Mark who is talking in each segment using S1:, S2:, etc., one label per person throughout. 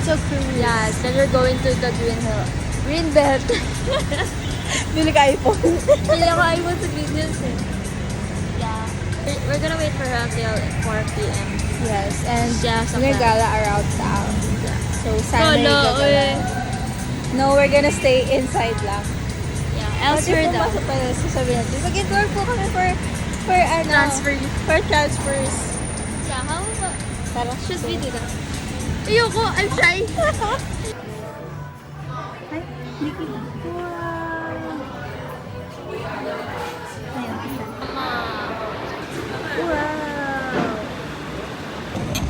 S1: Pizza Cruise.
S2: Yes, then we're going to the Green Belt.
S1: Bili ka iPhone.
S2: Hindi ako iPhone sa Green Hills eh. Yeah. We're gonna wait for her until 4 p.m.
S1: Yes, and
S2: Yeah,
S1: we're gonna gala around town. So, sana
S2: Solo,
S1: gagala.
S2: eh.
S1: No, we're gonna stay inside lang.
S2: Yeah, elsewhere daw.
S1: Pati po masok pa sasabihin natin. Mag-tour po kami for ano?
S2: Transfer.
S1: For transfers.
S2: Yeah, how about...
S1: Tara.
S2: Should we do that? Ayoko, I'm shy.
S1: Ay, hindi kita. Wow.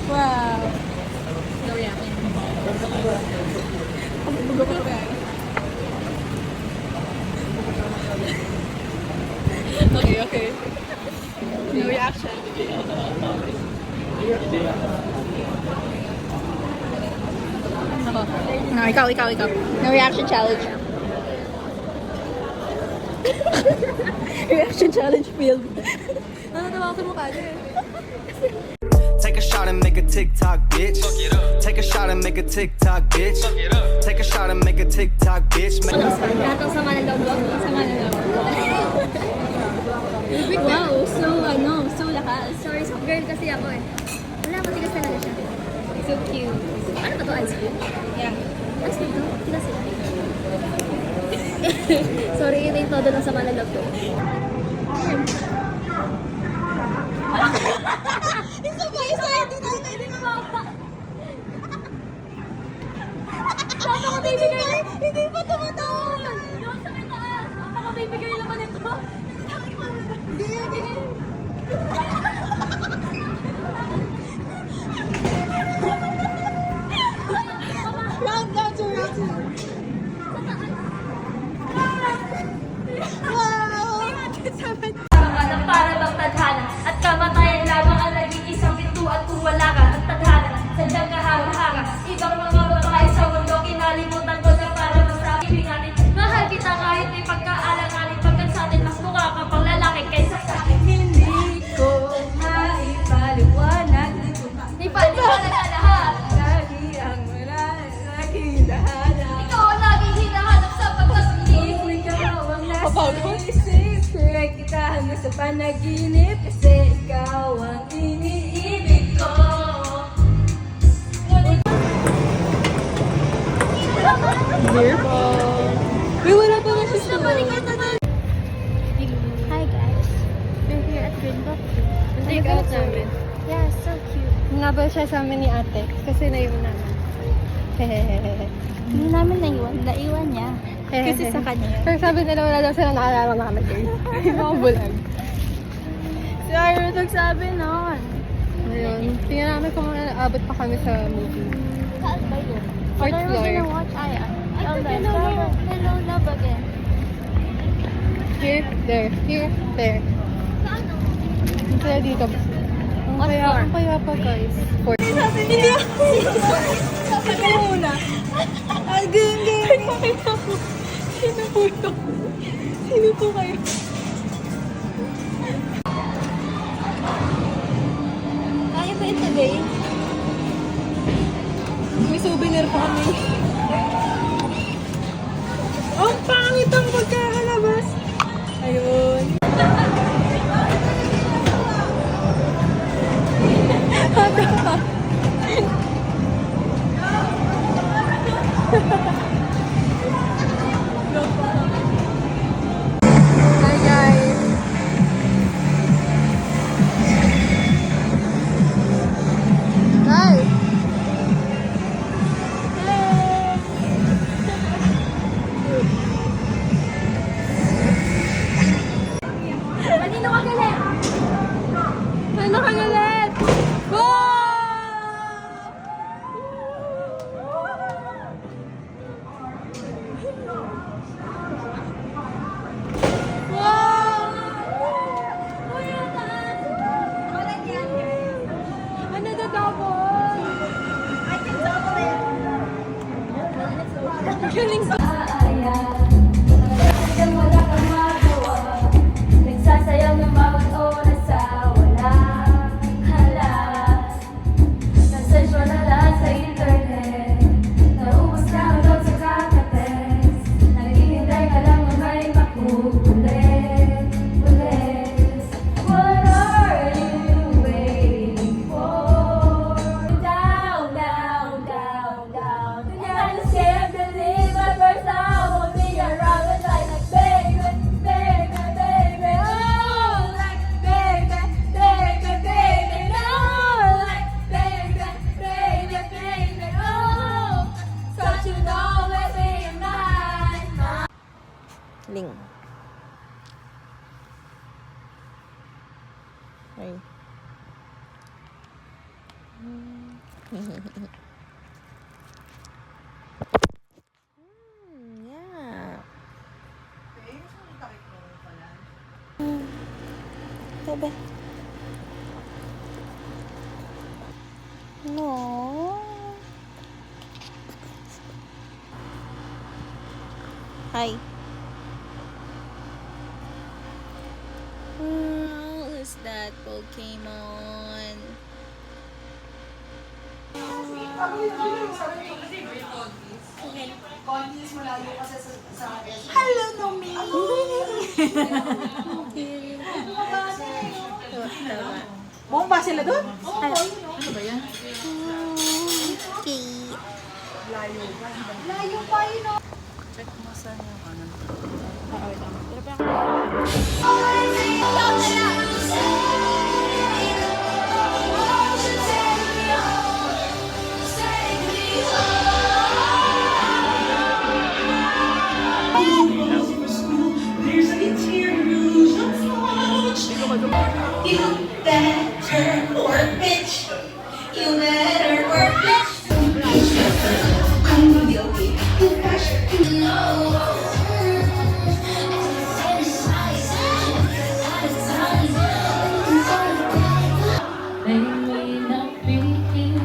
S1: Wow.
S2: No reaction.
S1: Okay. No reaction. No, ikaw. No reaction challenge. Reaction challenge failed. Natatawa ko sa mukha niya.
S3: Take a shot and make a TikTok, bitch. Take a shot and make a TikTok, bitch. Take a shot and make a TikTok, bitch.
S2: Lahat ng sama ng loob.
S1: Sama na lang.
S2: Wow, so lakas. Sorry, soft girl kasi ako eh. Wala, matigas talaga siya.
S1: So cute.
S2: Ano ba to, ice cream?
S1: Yeah.
S2: Ice cream to? Tigas eh. Sorry, ito yung todo ng sama ng loob ko. Hindi pa. Saan ako bibigay? Hindi pa tumataon! Yung sa may taas! Saan ako bibigay naman ito? Hindi.
S1: Round down to round two. Wow!
S2: Ng para bang tadhana at kamatayan lamang ang nag-iisang pintuan kung wala ka at tadhana sadyang kahanga-hanga ibang mga babae sa mundo kinalimutan ko na para masabi natin mahal kita kahit may pagkaalanganin pagkat sa atin mas mukha ka pang lalaki kaysa sa akin hindi ko maipaliwanag ipaliwanag na lahat
S1: Lagi ang wala, lagi lahat.
S2: ikaw ang laging hinahanap sa pagkasingin
S1: Ikaw ang nasa isip, tuwag kita hanggang sa panaginip kasi ikaw ang iniibig ko. Dear Paul. Uy, wala pa ba siya?
S2: Hi guys, we're here at Greenbook.
S1: Take out namin.
S2: Yeah, so cute.
S1: Nabal siya sa amin ni ate kasi naiwan namin. Hehehehe.
S2: Hindi namin naiwan niya. Kasi sa kanya yun.
S1: Pero sabi nila wala daw sila nakalala namin kayo. Mga bulag.
S2: Si Ira nagsabi nun.
S1: Ayun. Tingnan namin kung abot pa kami sa movie.
S2: Saan ba yun?
S1: Fourth
S2: What are we
S1: floor.
S2: gonna watch? Hello, love again.
S1: Here, there.
S2: Saan?
S1: Kaya dito.
S2: What floor?
S1: Ang kaya pa guys. Fourth.
S2: Hindi ako.
S1: Sabi ko muna. Ay, game. Pakita ko. Sino po ito? Sino po kayo?
S2: Kaya ba ito, babe?
S1: May souvenir pa kami. Ang pangit ang pagkakalabas. Ayun. Hi guys. Hi.
S2: Kanino ka galit?
S1: Ano ka galit? Wow! Wow! Ano na double? Galing sa...
S2: Nagsasayang ng bawat
S1: Ay. Yeah. Bebe. No. Hi. Who's that Pokemon?
S4: Hello, Nomi! Buong ba sila doon? Ano ba yan?
S1: Okay.
S4: Layo pa yun, oh. Check mo sa yung ano.
S5: You better work, bitch. You better work, bitch. You'll be you know. They may not be here.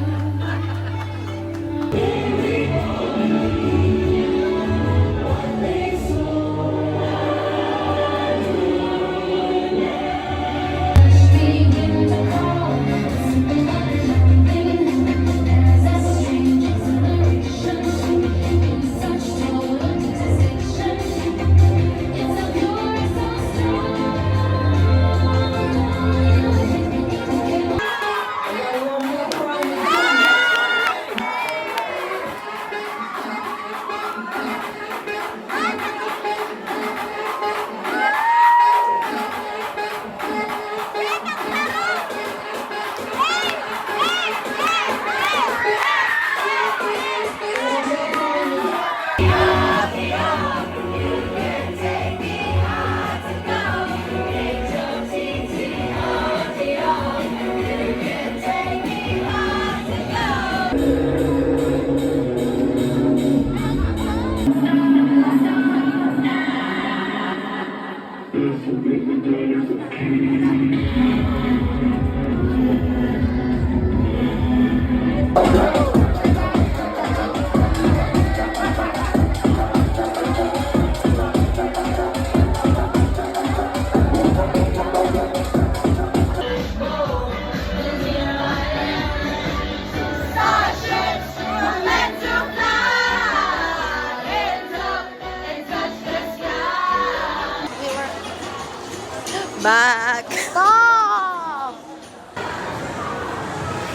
S1: Back. Stop!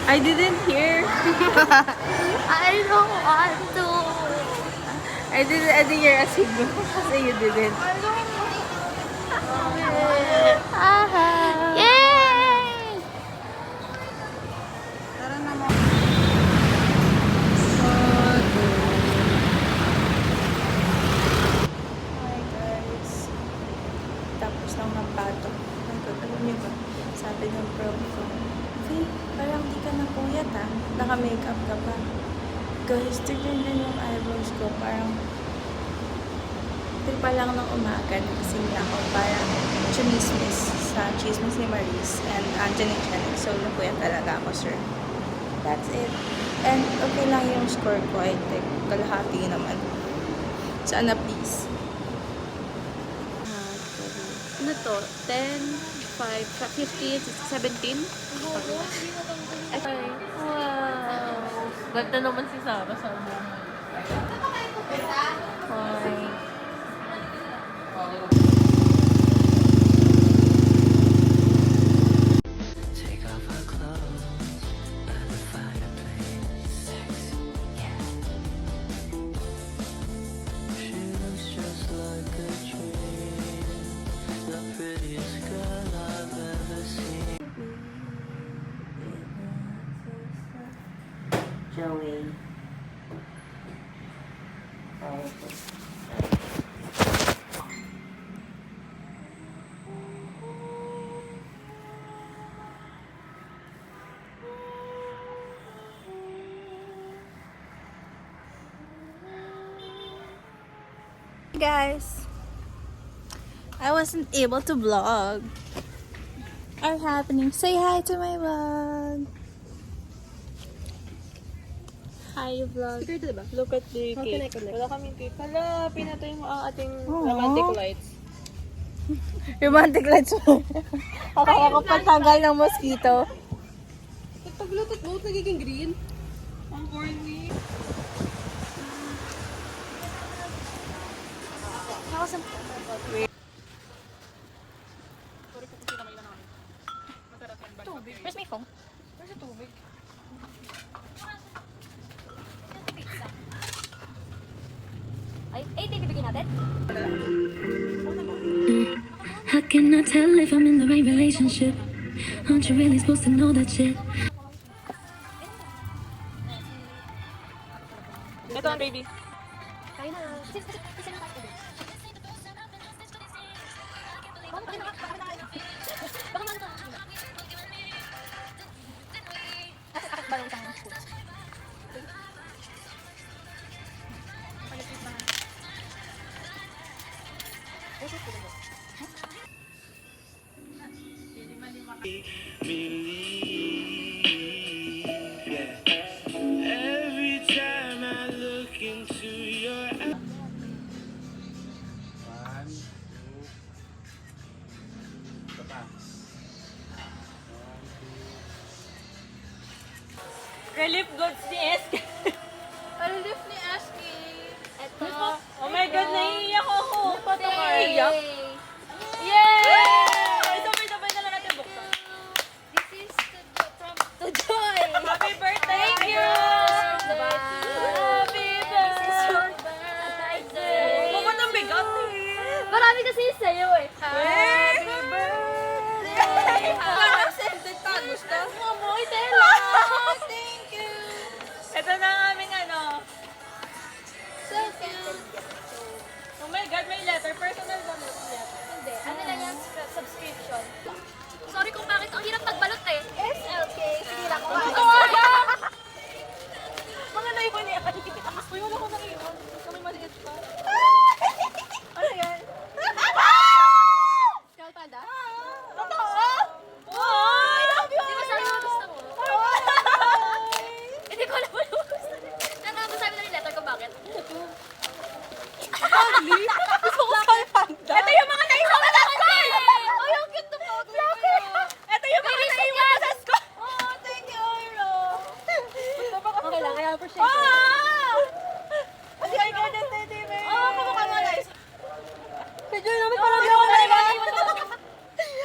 S1: I didn't hear.
S2: I don't want to.
S1: I didn't hear a signal kasi you didn't.
S2: Yay!
S1: Hi guys. Tapos lang ng pato. Ay, alam niyo ba? Sabi ng prof ko, Faye, parang di ka na puyat ah. Naka-makeup ka pa. Guys, tignan din yung eyebrows ko. Parang pa lang ng umaga. Nagising niya ako parang chumismis sa chismis ni Maris and Angeline Chenek. So, napuyat talaga ako, sir. That's it. And okay lang yung score ko. I think kalahati naman. Sana please.
S2: Ano to? 10, 5, 15, 17? Okay. Wow. Ganda naman si Sarah sa mo. Hi.
S3: Take off our clothes by the fireplace. Sexy, yeah. She looks just like a dream, the prettiest girl I've ever seen.
S1: Joey. guys. I wasn't able to vlog. Are happening. Say hi to my vlog. Hi vlog.
S4: Look at the cake. Wala kaming cake. Hala, pinatay mo ang ating
S1: Aww.
S4: romantic lights.
S1: Romantic lights mo. Nakakapagtanggal ng mosquito.
S4: Paglutot mo, nagiging green. Ang corny.
S1: Where's my phone?
S2: Ay, bibigyan natin?
S6: How can I tell if I'm in the right relationship? Aren't you really supposed to know that shit?
S4: Ito ang baby.
S2: Kayo na. Kasi na tayo. Baka man ito. Akit ba lang tayo?
S7: Every time I look into your eyes.
S4: Relief goods ni SK. Relief ni SK.
S2: Ito.
S4: Oh my God, naiiyak ako.
S2: Yay!
S4: Yay! Sabay-sabay na lang natin buksan.
S2: This is to Joy.
S4: Happy birthday!
S2: Thank you!
S4: Happy birthday! Mukha ng bigat eh.
S2: Marami kasi sa'yo eh.
S4: Happy birthday! Parang scented pa. Gusto?
S2: Amoy, Tela!
S4: Thank you! Ito na ang aming ano.
S2: So cute.
S4: Oh my God, may letter. Personal ba may letter?
S2: Hindi. Ano lang yan? Subscription. Sorry kung bakit. Ang hirap magbalot eh. SLK. Sige lang.
S4: Ito agad! Mga naiwan niya. Uy, wala ko naiwan. Kami maliit pa. Ano yan?
S2: Skull Panda?
S4: Totoo? Oh, I love you!
S2: Di ba sabi mo gusto mo? Hindi ko alam ano gusto mo. Ano sabi na yung letter ko bakit?
S4: Gusto ko sa panda. Ito yung mga naiwan sa school!
S2: Oh, yung cute na photo ko.
S4: Ito yung mga
S2: May
S4: naiwan
S2: reason
S4: sa school! Oh, thank you, Iro!
S2: Okay lang, kaya appreciate ko.
S4: Ah! Kasi ay ganyan, teddy bear. Oh, kamukha mo, guys. Medyo namin parang ako naiwan.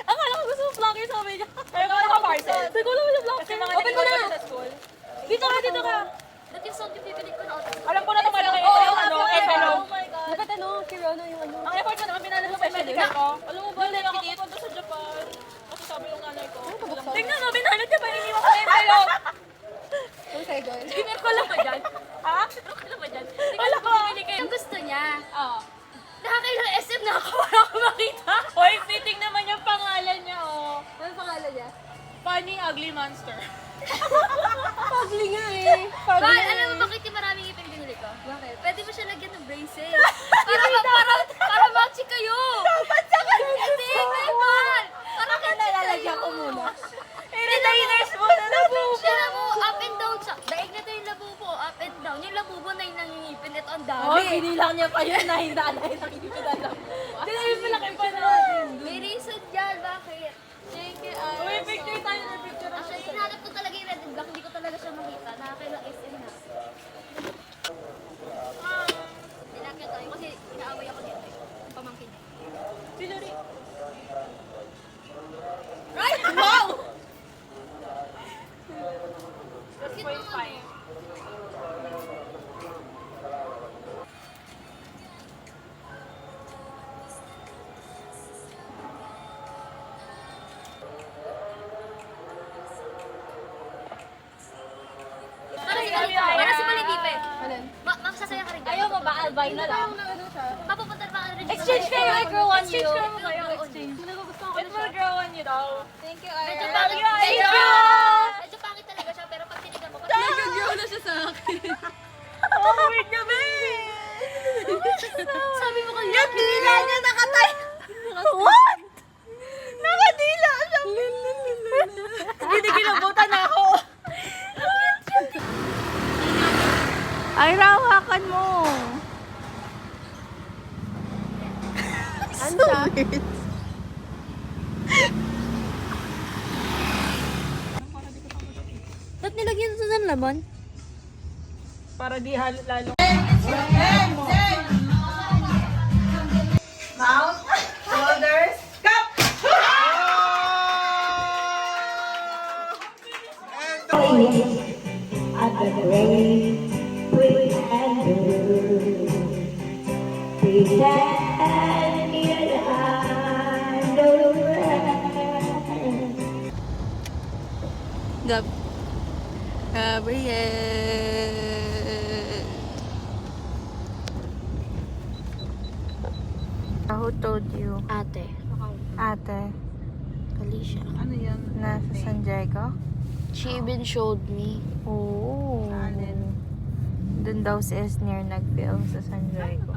S4: Akala ko gusto mo vlogger sa amin. Ayaw ko naka-parcel. Sabi ko naman yung vlogger. Kasi mga naiwan sa school. Dito ka, dito ka.
S2: That yung song yung pipili ko na auto.
S4: Alam ko na ito malaki. Ito yung ano, envelope.
S2: Oh my God.
S4: Dapat ano, Kirona yung ano. Ang effort mo naman, pinala mo pa yung medical ko. Alam mo ba, hindi ako pupunta sa Japan. Kasi sabi ng nanay ko. Tingnan mo, binalot niya ba iniwan ko yung envelope?
S2: Dinner ko lang ba dyan?
S4: Ha?
S2: Dinner ko lang ba dyan?
S4: Wala ko.
S2: Yung gusto niya.
S4: Oo.
S2: Nakakailang SM na ako, wala akong makita.
S4: Hoy, fitting naman yung pangalan niya, oh.
S2: Ano pangalan niya?
S4: Funny Ugly Monster.
S2: Pagli nga eh. Bakit? Alam mo bakit yung maraming ipin binili ko? Bakit? Pwede mo siya lagyan ng braces. para matchy kayo. Dapat sa kayo. Hindi, Kaiman. Para matchy kayo.
S4: ko muna. Retainers mo na labubo.
S2: Siya na mo, up and down siya. Daig na ito yung labubo, up and down. Yung labubo na yung nangingipin. Ito ang dami.
S4: Oh, binilang niya pa yun na hindi nakikita na lang. Hindi na yung malaki pa natin.
S2: May reason dyan, bakit?
S4: Thank you, Uy, picture tayo na picture.
S2: Actually, hinahanap ko talaga yung red and black. Hindi ko talaga siya makita. Nakakailang SM na. Tinakit tayo kasi inaaway ako dito. Yung pamangkin niya.
S4: Si Lori. Right? Wow! That's
S2: Cute
S4: quite
S2: naman
S4: fine.
S2: eh. Para si Malidipe. Magsasaya ka rin dyan.
S4: Ayaw mo ba? Albay na lang.
S2: Mapupunta pa ka rin dyan.
S4: Exchange kayo, I grow on you.
S2: Exchange kayo mo
S4: kayo, exchange. It will grow on you daw. Thank you, Ira.
S2: Medyo pangit.
S4: Thank you!
S2: Medyo pangit talaga siya, pero pag tinigan mo,
S4: Nag-grow na siya sa akin. Oh, weird niya, babe!
S2: Sabi mo kanina.
S4: Yung dila niya nakatay. What? Nakadila siya. Hindi kinabutan ako.
S1: Ay, rawakan mo.
S4: Ano siya?
S2: Ba't nilagyan ito ng laman?
S4: Para di lalo.
S1: Mouth, shoulders, cup. Gabriel. Who told you?
S2: Ate.
S1: Ate.
S2: Alicia.
S4: Ano yan?
S1: Nasa San Diego?
S2: She even showed me.
S1: Oo. Doon daw si Esner nag-film sa San Diego.